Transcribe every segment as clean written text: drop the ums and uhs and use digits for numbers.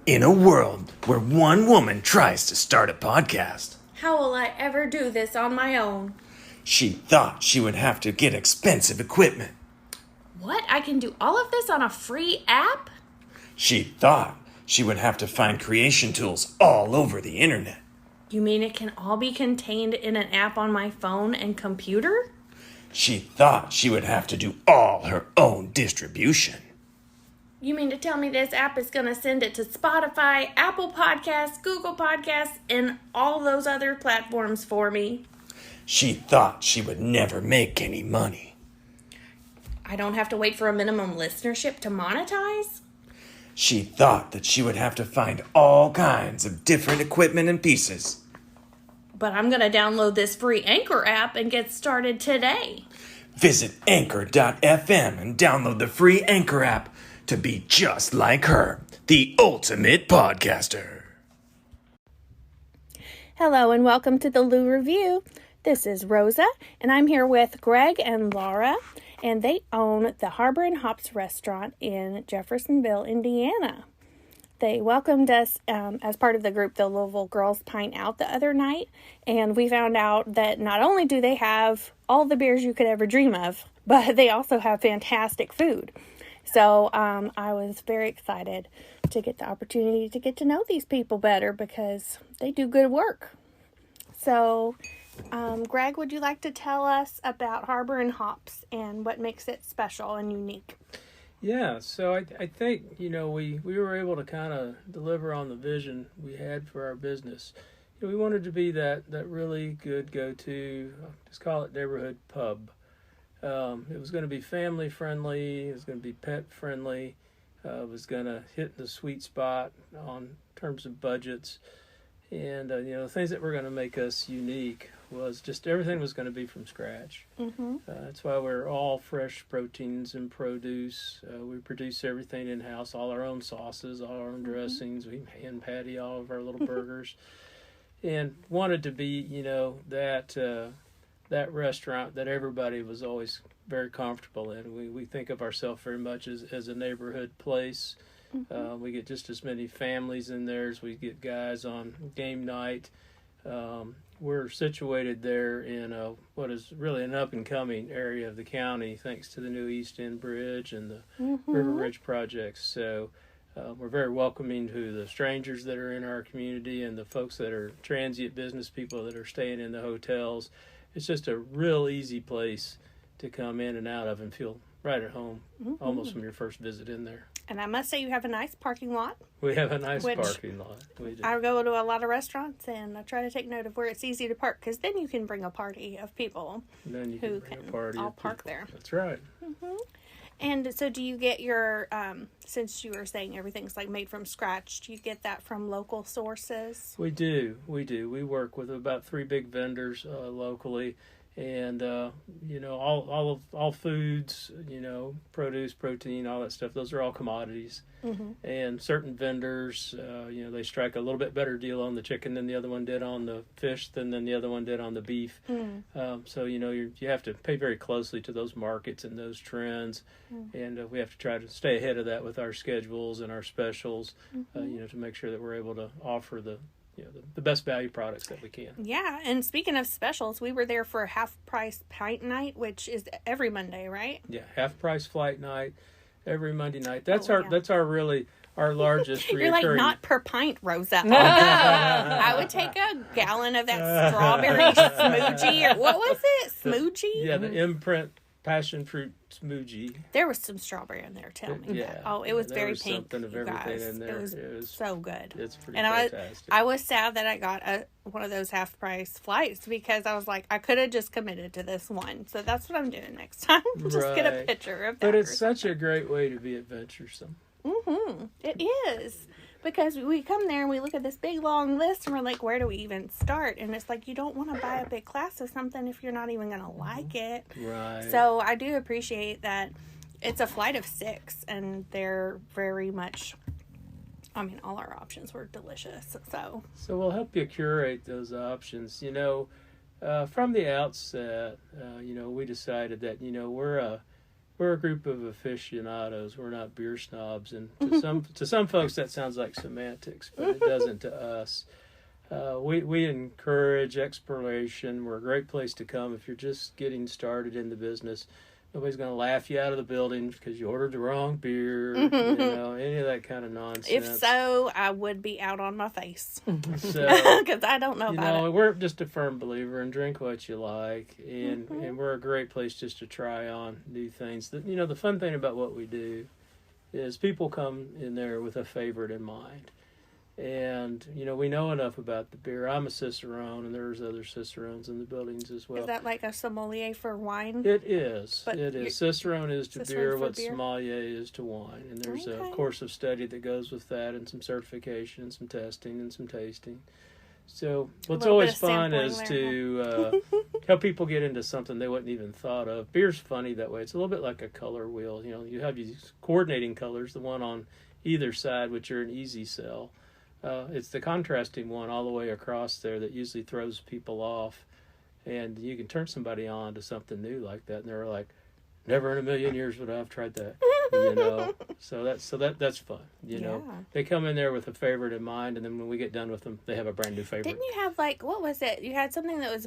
In a world where one woman tries to start a podcast, how will I ever do this on my own? She thought she would have to get expensive equipment. What? I can do all of this on a free app? She thought she would have to find creation tools all over the internet. You mean it can all be contained in an app on my phone and computer? She thought she would have to do all her own distribution. You mean to tell me this app is going to send it to Spotify, Apple Podcasts, Google Podcasts, and all those other platforms for me? She thought she would never make any money. I don't have to wait for a minimum listenership to monetize? She thought that she would have to find all kinds of different equipment and pieces. But I'm going to download this free Anchor app and get started today. Visit Anchor.fm and download the free Anchor app to be just like her, the ultimate podcaster. Hello and welcome to the Lou Review. This is Rosa, and I'm here with Greg and Laura, and they own the Harbor and Hops restaurant in Jeffersonville, Indiana. They welcomed us as part of the group, the Louisville Girls Pint Out, the other night, and we found out that not only do they have all the beers you could ever dream of, but they also have fantastic food. So I was very excited to get the opportunity to get to know these people better because they do good work. So, Greg, would you like to tell us about Harbor and Hops and what makes it special and unique? Yeah, so I think, we were able to kind of deliver on the vision we had for our business. We wanted to be that really good go-to, just call it neighborhood pub. It was going to be family friendly, it was going to be pet friendly, it was going to hit the sweet spot on terms of budgets. And, the things that were going to make us unique was just everything was going to be from scratch. Mm-hmm. That's why we're all fresh proteins and produce. We produce everything in-house, all our own sauces, all our own dressings. We hand patty all of our little burgers. And wanted to be, that restaurant that everybody was always very comfortable in. We think of ourselves very much as a neighborhood place. Mm-hmm. We get just as many families in there as we get guys on game night. We're situated there in what is really an up-and-coming area of the county, thanks to the new East End Bridge and the River Ridge projects. So we're very welcoming to the strangers that are in our community and the folks that are transient business people that are staying in the hotels. It's just a real easy place to come in and out of and feel right at home, almost from your first visit in there. And I must say you have a nice parking lot. We have a nice parking lot. We do. I go to a lot of restaurants and I try to take note of where it's easy to park because then you can bring a party of people Then you who can bring a party all of park people. there. That's right. Mm-hmm. And so do you get your, since you were saying everything's like made from scratch, do you get that from local sources? We do. We work with about 3 big vendors locally. And, all foods, produce, protein, all that stuff, those are all commodities. Mm-hmm. And certain vendors, they strike a little bit better deal on the chicken than the other one did on the fish than the other one did on the beef. So, you have to pay very closely to those markets and those trends. And we have to try to stay ahead of that with our schedules and our specials, to make sure that we're able to offer the best value products that we can. Yeah, and speaking of specials, we were there for half price pint night, which is every Monday, right? Yeah, half price flight night every Monday night. That's our largest You're like, reoccurring. not per pint, Rosa. Oh, no. I would take a gallon of that strawberry smoothie, or what was it? Smoothie? Yeah, the Imprint passion fruit smoothie. There was some strawberry in there, tell me that. Oh, it was very pink, something of everything in there. It was so good. It's pretty and fantastic. I was sad that I got one of those half-price flights because I was like, I could have just committed to this one. So that's what I'm doing next time. Just get a picture of that. But it's such a great way to be adventuresome. Mm-hmm. It is. Because we come there and we look at this big long list and we're like, where do we even start? And it's like, you don't want to buy a big class of something if you're not even going to like it. Right. So I do appreciate that it's a flight of 6 and they're very much, all our options were delicious. So we'll help you curate those options. From the outset, we decided that, we're we're a group of aficionados. We're not beer snobs, and to some folks that sounds like semantics, but it doesn't to us. We encourage exploration. We're a great place to come if you're just getting started in the business. Nobody's going to laugh you out of the building because you ordered the wrong beer, any of that kind of nonsense. If so, I would be out on my face. So, because I don't know about it. We're just a firm believer in drink what you like, and we're a great place just to try on new things. The fun thing about what we do is people come in there with a favorite in mind. And, we know enough about the beer. I'm a Cicerone, and there's other Cicerones in the buildings as well. Is that like a sommelier for wine? It is. It is. Cicerone is to beer what beer? sommelier is to wine. And there's a course of study that goes with that, and some certification, and some testing, and some tasting. So what's always fun is to help people get into something they wouldn't even thought of. Beer's funny that way. It's a little bit like a color wheel. You have these coordinating colors, the one on either side, which are an easy sell. It's the contrasting one all the way across there that usually throws people off, and you can turn somebody on to something new like that, and they're like, "Never in a million years would I have tried that," So that's fun. They come in there with a favorite in mind, and then when we get done with them, they have a brand new favorite. Didn't you have what was it? You had something that was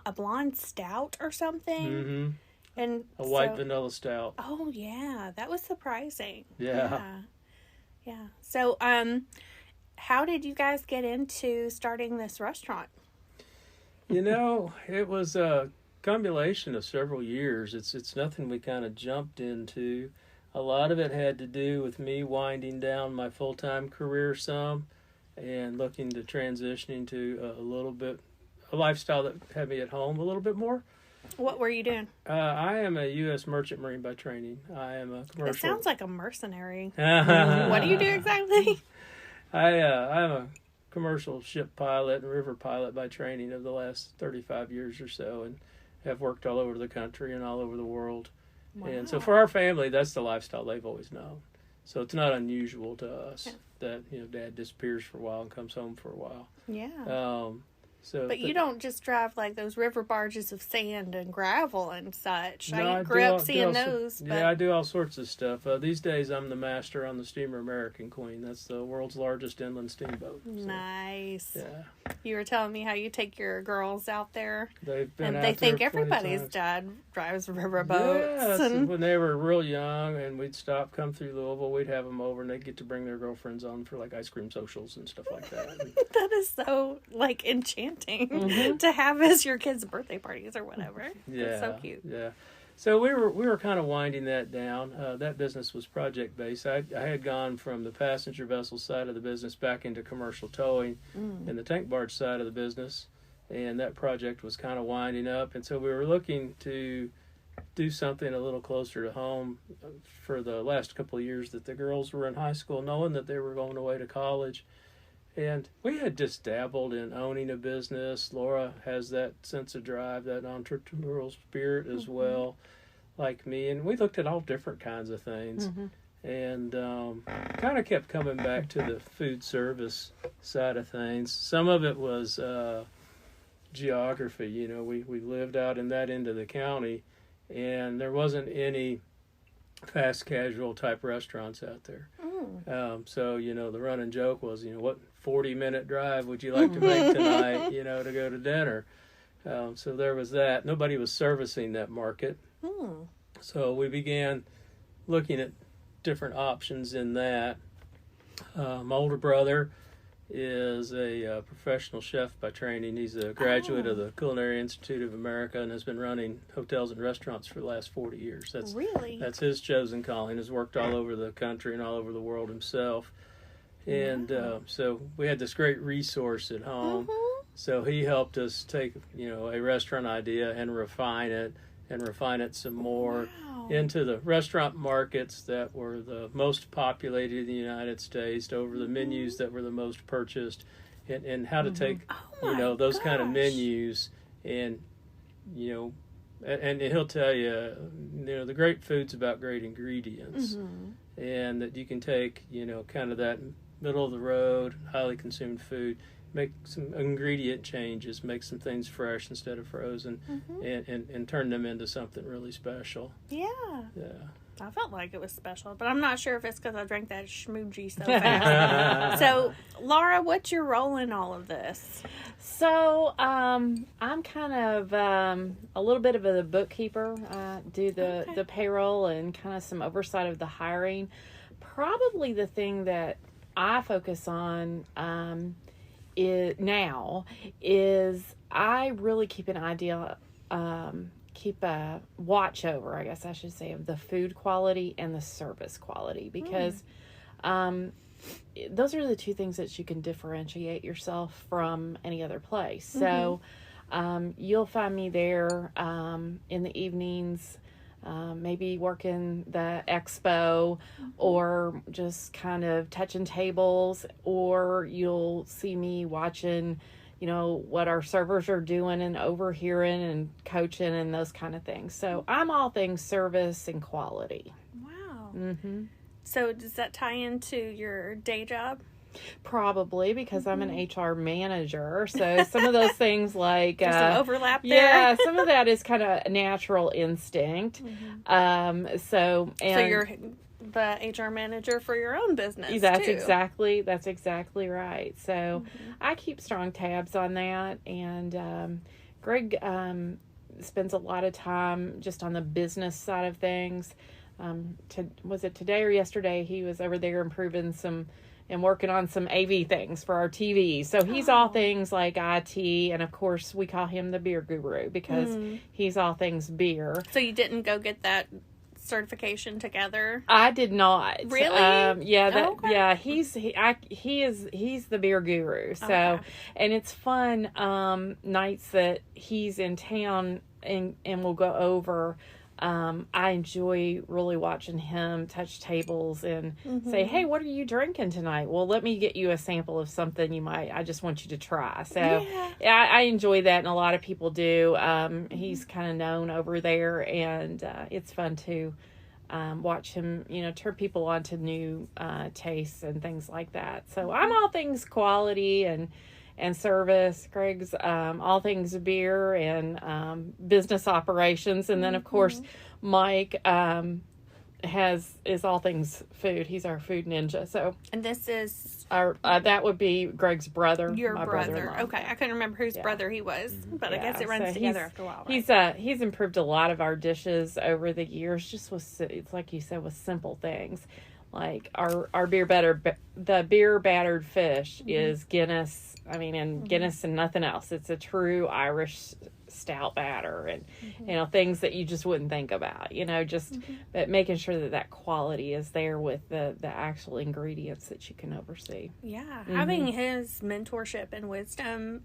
a blonde stout or something, Mm-hmm. and a white vanilla stout. Oh yeah, that was surprising. Yeah. So how did you guys get into starting this restaurant? It was a combination of several years. It's nothing we kind of jumped into. A lot of it had to do with me winding down my full-time career some and looking to transitioning to a lifestyle that had me at home a little bit more. What were you doing? I am a U.S. Merchant Marine by training. I am a commercial... It sounds like a mercenary. What do you do exactly? I'm a commercial ship pilot and river pilot by training of the last 35 years or so, and have worked all over the country and all over the world. Wow. And so for our family, that's the lifestyle they've always known. So it's not unusual to us that Dad disappears for a while and comes home for a while. Yeah. But you don't just drive like those river barges of sand and gravel and such. No, I grew up seeing those. But... Yeah, I do all sorts of stuff. These days, I'm the master on the steamer American Queen. That's the world's largest inland steamboat. So, nice. Yeah. You were telling me how you take your girls out there. They've been and out they there think everybody's dad drives river boats. Yeah, when they were real young, and we'd come through Louisville, we'd have them over, and they'd get to bring their girlfriends on for like ice cream socials and stuff like that. That is so enchanting. To have as your kids' birthday parties or whatever. Yeah, that's so cute. Yeah, so we were kind of winding that down. That business was project based. I had gone from the passenger vessel side of the business back into commercial towing and the tank barge side of the business, and that project was kind of winding up. And so we were looking to do something a little closer to home for the last couple of years that the girls were in high school, knowing that they were going away to college. And we had just dabbled in owning a business. Laura has that sense of drive, that entrepreneurial spirit as well, like me. And we looked at all different kinds of things. And kind of kept coming back to the food service side of things. Some of it was geography. We lived out in that end of the county, and there wasn't any fast casual type restaurants out there. So, the running joke was, what 40-minute drive would you like to make tonight, to go to dinner? So there was that. Nobody was servicing that market. So we began looking at different options in that. My older brother is a professional chef by training. He's a graduate of the Culinary Institute of America and has been running hotels and restaurants for the last 40 years. That's his chosen calling. Has worked all over the country and all over the world himself. And so we had this great resource at home. So he helped us take, a restaurant idea and refine it some more into the restaurant markets that were the most populated in the United States, over the menus that were the most purchased, and how to take, those kind of menus and he'll tell you, the great food's about great ingredients, and that you can take, kind of that middle of the road, highly consumed food, make some ingredient changes, make some things fresh instead of frozen, and turn them into something really special. Yeah. I felt like it was special, but I'm not sure if it's because I drank that schmoogey so fast. So, Laura, what's your role in all of this? So, I'm kind of a little bit of a bookkeeper. I do the payroll and kind of some oversight of the hiring. Probably the thing that I focus on is I really keep an idea, keep a watch over, I guess I should say, of the food quality and the service quality, because those are the two things that you can differentiate yourself from any other place. So you'll find me there in the evenings, maybe working the expo or just kind of touching tables, or you'll see me watching what our servers are doing and overhearing and coaching and those kind of things. So I'm all things service and quality. Wow. Mm-hmm. So does that tie into your day job? Probably, because I'm an HR manager. So some of those things like... There's some overlap there. Yeah, some of that is kind of natural instinct. So you're the HR manager for your own business. That's too. exactly right. So I keep strong tabs on that, and Greg spends a lot of time just on the business side of things. Was it today or yesterday? He was over there improving some and working on some AV things for our TV. So he's all things like IT, and of course we call him the beer guru because he's all things beer. So you didn't go get that certification together? I did not. Really? Yeah, he's the beer guru. So, and it's fun nights that he's in town and we'll go over. I enjoy really watching him touch tables and say, "Hey, what are you drinking tonight?" Well, let me get you a sample of something I just want you to try. So I enjoy that, and a lot of people do. He's kind of known over there, and it's fun to watch him, turn people on to new tastes and things like that. So I'm all things quality and service. Greg's all things beer and business operations, and then of course Mike is all things food. He's our food ninja. So, and this is our that would be Greg's brother. Your my brother. brother-in-law. Okay, I couldn't remember whose brother he was, but I guess it runs together after a while. Right? He's improved a lot of our dishes over the years. Just it's like you said, with simple things. Like our the beer battered fish is Guinness. I mean, and Guinness and nothing else. It's a true Irish stout batter, and things that you just wouldn't think about. But making sure that quality is there with the actual ingredients that you can oversee. Yeah, having his mentorship and wisdom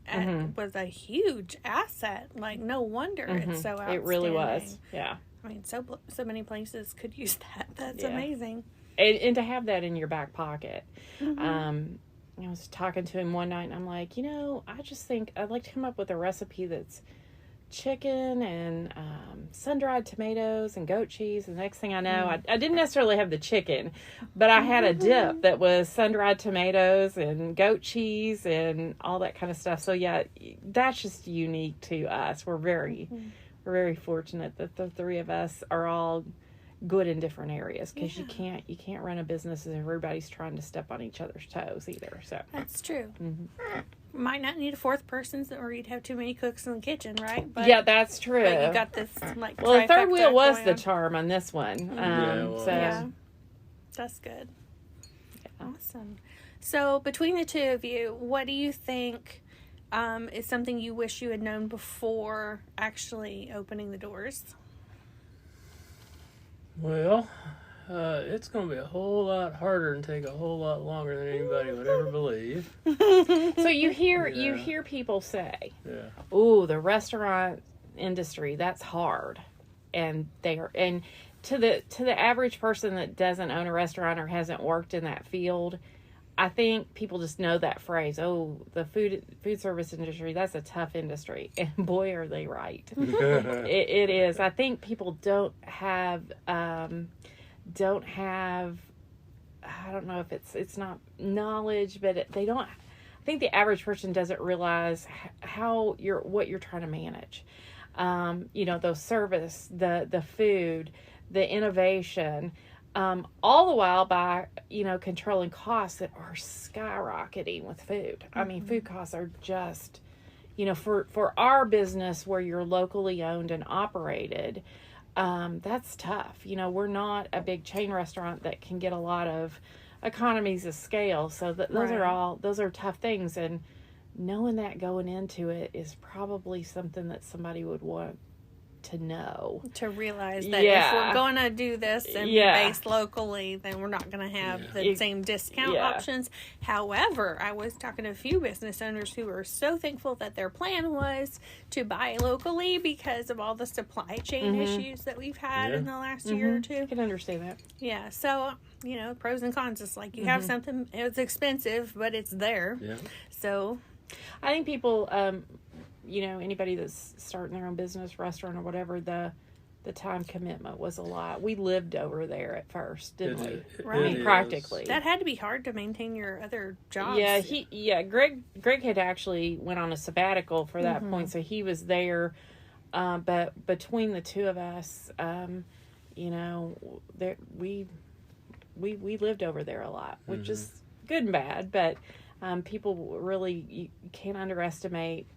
was a huge asset. Like, no wonder it's so outstanding. It really was. Yeah. I mean, so many places could use that. That's amazing. And to have that in your back pocket. I was talking to him one night, and I'm like, I just think I'd like to come up with a recipe that's chicken and sun-dried tomatoes and goat cheese. And the next thing I know, I didn't necessarily have the chicken, but I had a dip that was sun-dried tomatoes and goat cheese and all that kind of stuff. So yeah, that's just unique to us. We're very fortunate that the three of us are all good in different areas, because you can't run a business if everybody's trying to step on each other's toes either. So that's true. Might not need a fourth person, or you'd have too many cooks in the kitchen, right? But, yeah, that's true. But you got this well, the third wheel was the charm on this one. That's good. Awesome. So between the two of you, what do you think is something you wish you had known before actually opening the doors? Well, it's going to be a whole lot harder and take a whole lot longer than anybody would ever believe. So you hear people say, "Ooh, the restaurant industry, that's hard," and to the average person that doesn't own a restaurant or hasn't worked in that field, I think people just know that phrase. Oh, the food service industry, that's a tough industry. And boy, are they right. It is. I think people don't have, I don't know if it's not knowledge, but they don't, I think the average person doesn't realize what you're trying to manage. Those service, the food, the innovation, all the while by, controlling costs that are skyrocketing with food. I mean, food costs are just, for our business where you're locally owned and operated, that's tough. We're not a big chain restaurant that can get a lot of economies of scale. So those are tough things. And knowing that going into it is probably something that somebody would want to know. To realize that if we're going to do this and be based locally, then we're not going to have the same discount options. However, I was talking to a few business owners who were so thankful that their plan was to buy locally because of all the supply chain issues that we've had in the last year or two. I can understand that. Yeah, so, pros and cons. It's like you have something, it's expensive, but it's there. Yeah. So I think people, anybody that's starting their own business, restaurant or whatever, the time commitment was a lot. We lived over there at first, didn't we? Right. Practically. That had to be hard to maintain your other jobs. Yeah, Greg had actually went on a sabbatical for that point, so he was there. But between the two of us, we lived over there a lot, which is good and bad, but people really, you can't underestimate.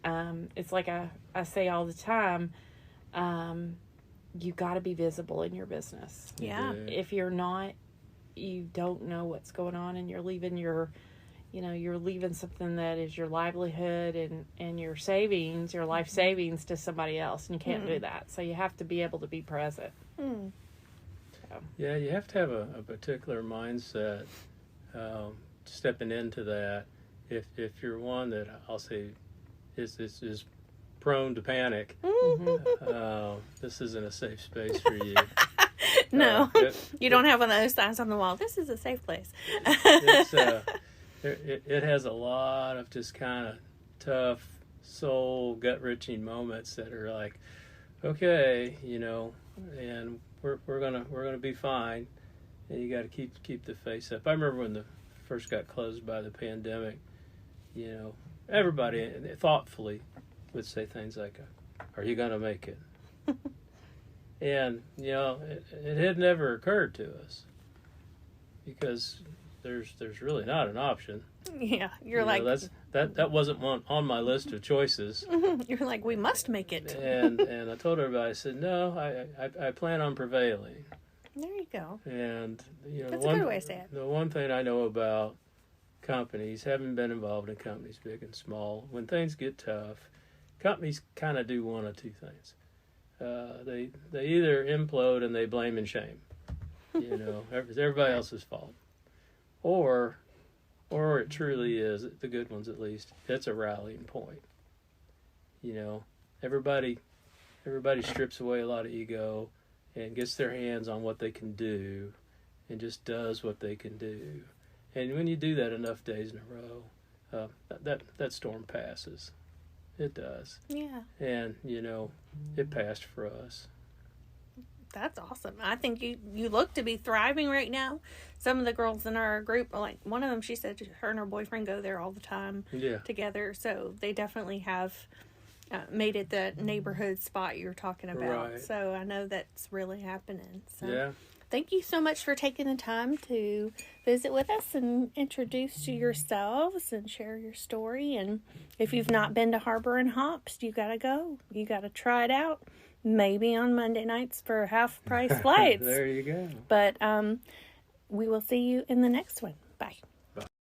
It's like I say all the time, you got to be visible in your business. Yeah. If you're not, you don't know what's going on, and you're leaving you're leaving something that is your livelihood and your savings, your life savings to somebody else, and you can't do that. So you have to be able to be present. So. Yeah, you have to have a particular mindset stepping into that. If you're one that I'll say is prone to panic, this isn't a safe space for you. No, you don't have one of those signs on the wall. This is a safe place. It has a lot of just kind of tough, soul, gut-wrenching moments that are like, okay, and we're gonna be fine, and you got to keep the face up. I remember when the first got closed by the pandemic, everybody thoughtfully would say things like, "Are you gonna make it?" And it had never occurred to us because there's really not an option. Yeah, you're like that wasn't one on my list of choices. You're like, we must make it. and I told everybody, I said, no, I plan on prevailing. There you go. And that's a good way to say it. The one thing I know about companies, having been involved in companies big and small, when things get tough, companies kind of do one of two things. They either implode and they blame and shame. It's everybody else's fault. Or it truly is, the good ones at least, it's a rallying point. Everybody strips away a lot of ego and gets their hands on what they can do and just does what they can do. And when you do that enough days in a row, that storm passes. It does. Yeah. And, it passed for us. That's awesome. I think you look to be thriving right now. Some of the girls in our group, like one of them, she said her and her boyfriend go there all the time together. So they definitely have made it the neighborhood spot you're talking about. Right. So I know that's really happening. So thank you so much for taking the time to visit with us and introduce yourselves and share your story. And if you've not been to Harbor and Hops, you got to go. You got to try it out. Maybe on Monday nights for half-price flights. There you go. But we will see you in the next one. Bye.